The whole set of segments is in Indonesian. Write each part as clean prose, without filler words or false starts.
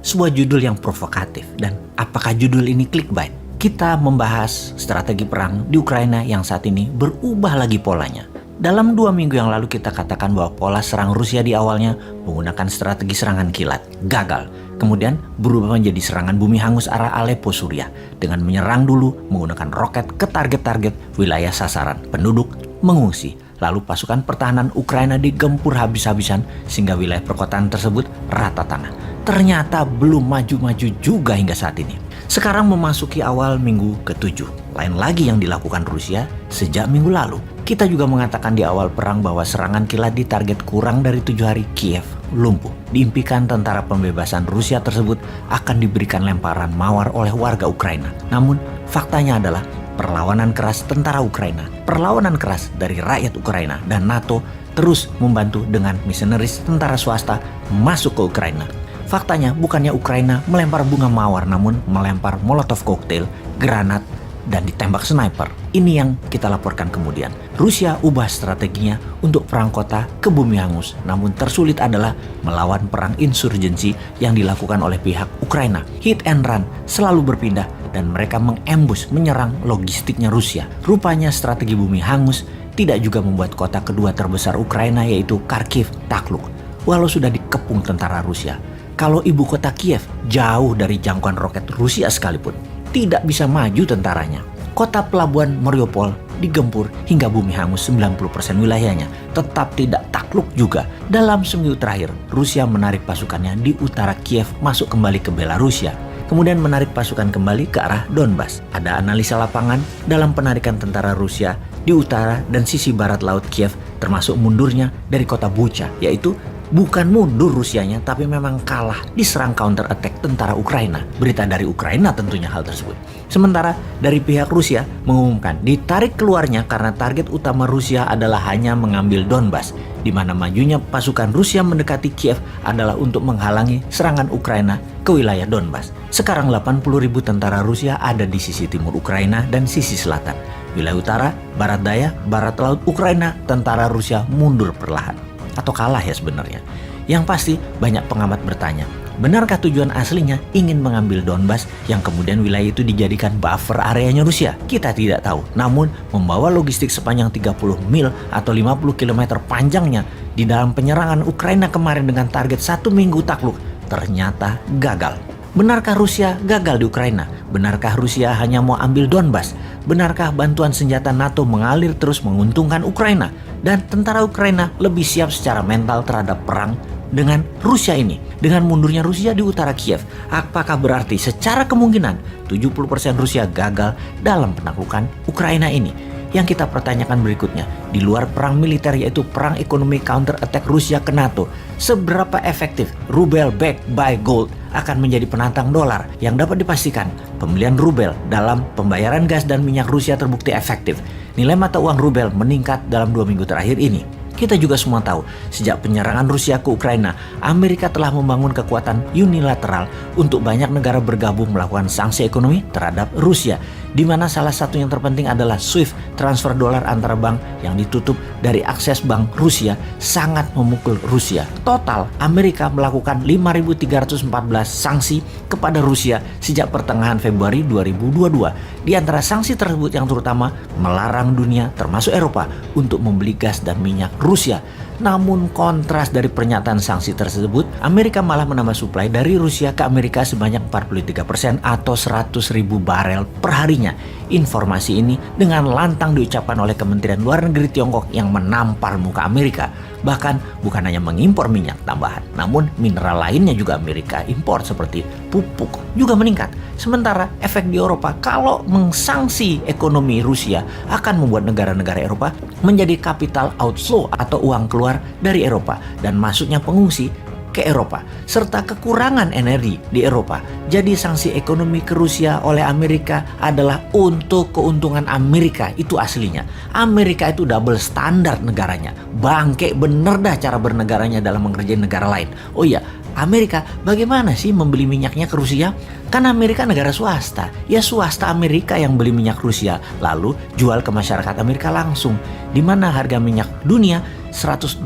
sebuah judul yang provokatif. Dan apakah judul ini clickbait? Kita membahas strategi perang di Ukraina yang saat ini berubah lagi polanya. Dalam 2 minggu yang lalu kita katakan bahwa pola serang Rusia di awalnya menggunakan strategi serangan kilat, gagal. Kemudian berubah menjadi serangan bumi hangus arah Aleppo, Suriah, dengan menyerang dulu menggunakan roket ke target-target wilayah sasaran. Penduduk mengungsi, lalu pasukan pertahanan Ukraina digempur habis-habisan sehingga wilayah perkotaan tersebut rata tanah. Ternyata belum maju-maju juga hingga saat ini. Sekarang memasuki awal minggu ke-7. Lain lagi yang dilakukan Rusia sejak minggu lalu. Kita juga mengatakan di awal perang bahwa serangan kilat di target kurang dari 7 hari Kiev lumpuh. Diimpikan tentara pembebasan Rusia tersebut akan diberikan lemparan mawar oleh warga Ukraina. Namun faktanya adalah perlawanan keras tentara Ukraina, perlawanan keras dari rakyat Ukraina dan NATO terus membantu dengan misionaris tentara swasta masuk ke Ukraina. Faktanya bukannya Ukraina melempar bunga mawar, namun melempar molotov cocktail, granat, dan ditembak sniper. Ini yang kita laporkan kemudian. Rusia ubah strateginya untuk perang kota ke bumi hangus. Namun tersulit adalah melawan perang insurgensi yang dilakukan oleh pihak Ukraina. Hit and run selalu berpindah dan mereka mengembus menyerang logistiknya Rusia. Rupanya strategi bumi hangus tidak juga membuat kota kedua terbesar Ukraina yaitu Kharkiv takluk. Walau sudah dikepung tentara Rusia. Kalau ibu kota Kiev jauh dari jangkauan roket Rusia sekalipun, tidak bisa maju tentaranya. Kota pelabuhan Mariupol digempur hingga bumi hangus 90% wilayahnya, tetap tidak takluk juga. Dalam seminggu terakhir, Rusia menarik pasukannya di utara Kiev masuk kembali ke Belarusia, kemudian menarik pasukan kembali ke arah Donbas. Ada analisa lapangan dalam penarikan tentara Rusia di utara dan sisi barat laut Kiev, termasuk mundurnya dari kota Bucha, yaitu bukan mundur Rusianya, tapi memang kalah diserang counter attack tentara Ukraina. Berita dari Ukraina tentunya hal tersebut. Sementara dari pihak Rusia mengumumkan ditarik keluarnya karena target utama Rusia adalah hanya mengambil Donbas, di mana majunya pasukan Rusia mendekati Kiev adalah untuk menghalangi serangan Ukraina ke wilayah Donbas. Sekarang 80.000 tentara Rusia ada di sisi timur Ukraina dan sisi selatan. Wilayah utara, barat daya, barat laut Ukraina, tentara Rusia mundur perlahan. Atau kalah ya sebenarnya. Yang pasti banyak pengamat bertanya, benarkah tujuan aslinya ingin mengambil Donbas yang kemudian wilayah itu dijadikan buffer areanya Rusia? Kita tidak tahu. Namun membawa logistik sepanjang 30 mil atau 50 km panjangnya di dalam penyerangan Ukraina kemarin dengan target 1 minggu takluk ternyata gagal. Benarkah Rusia gagal di Ukraina? Benarkah Rusia hanya mau ambil Donbas? Benarkah bantuan senjata NATO mengalir terus menguntungkan Ukraina? Dan tentara Ukraina lebih siap secara mental terhadap perang dengan Rusia ini. Dengan mundurnya Rusia di utara Kiev, apakah berarti secara kemungkinan 70% Rusia gagal dalam penaklukan Ukraina ini? Yang kita pertanyakan berikutnya, di luar perang militer yaitu perang ekonomi counter attack Rusia ke NATO, seberapa efektif rubel backed by gold akan menjadi penantang dolar? Yang dapat dipastikan, pembelian rubel dalam pembayaran gas dan minyak Rusia terbukti efektif. Nilai mata uang rubel meningkat dalam 2 minggu terakhir ini. Kita juga semua tahu, sejak penyerangan Rusia ke Ukraina, Amerika telah membangun kekuatan unilateral untuk banyak negara bergabung melakukan sanksi ekonomi terhadap Rusia, di mana salah satu yang terpenting adalah SWIFT, transfer dolar antar bank yang ditutup dari akses bank Rusia, sangat memukul Rusia. Total, Amerika melakukan 5.314 sanksi kepada Rusia sejak pertengahan Februari 2022. Di antara sanksi tersebut yang terutama melarang dunia, termasuk Eropa, untuk membeli gas dan minyak Rusia. Namun kontras dari pernyataan sanksi tersebut, Amerika malah menambah suplai dari Rusia ke Amerika sebanyak 43% atau 100.000 barel per harinya. Informasi ini dengan lantang diucapkan oleh Kementerian Luar Negeri Tiongkok yang menampar muka Amerika. Bahkan bukan hanya mengimpor minyak tambahan, namun mineral lainnya juga Amerika impor seperti pupuk juga meningkat. Sementara efek di Eropa, kalau mengsanksi ekonomi Rusia akan membuat negara-negara Eropa menjadi capital outflow atau uang keluar dari Eropa dan masuknya pengungsi ke Eropa serta kekurangan energi di Eropa. Jadi sanksi ekonomi ke Rusia oleh Amerika adalah untuk keuntungan Amerika, itu aslinya. Amerika itu double standar negaranya, bangke bener dah cara bernegaranya dalam mengerjain negara lain. Oh iya, Amerika bagaimana sih membeli minyaknya ke Rusia? Kan Amerika negara swasta, ya swasta Amerika yang beli minyak Rusia lalu jual ke masyarakat Amerika langsung. Di mana harga minyak dunia $100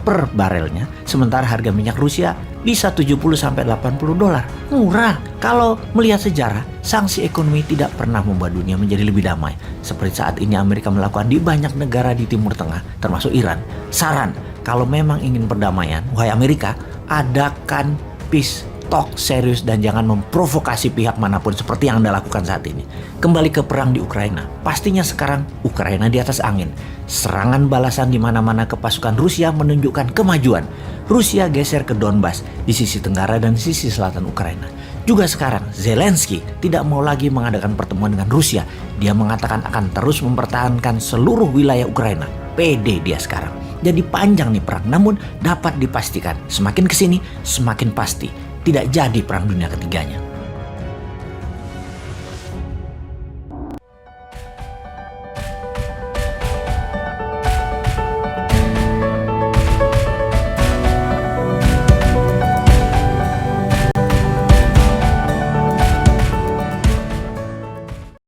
per barelnya, sementara harga minyak Rusia bisa 70-80 dolar. Murah. Kalau melihat sejarah, sanksi ekonomi tidak pernah membuat dunia menjadi lebih damai. Seperti saat ini Amerika melakukan di banyak negara di Timur Tengah, termasuk Iran. Saran, kalau memang ingin perdamaian, wahai Amerika, adakan peace talk serius dan jangan memprovokasi pihak manapun seperti yang Anda lakukan saat ini. Kembali ke perang di Ukraina. Pastinya sekarang Ukraina di atas angin. Serangan balasan di mana-mana ke pasukan Rusia menunjukkan kemajuan. Rusia geser ke Donbas di sisi tenggara dan sisi selatan Ukraina. Juga sekarang Zelensky tidak mau lagi mengadakan pertemuan dengan Rusia. Dia mengatakan akan terus mempertahankan seluruh wilayah Ukraina. Pede dia sekarang. Jadi panjang nih perang, namun dapat dipastikan semakin kesini semakin pasti tidak jadi perang dunia ketiganya.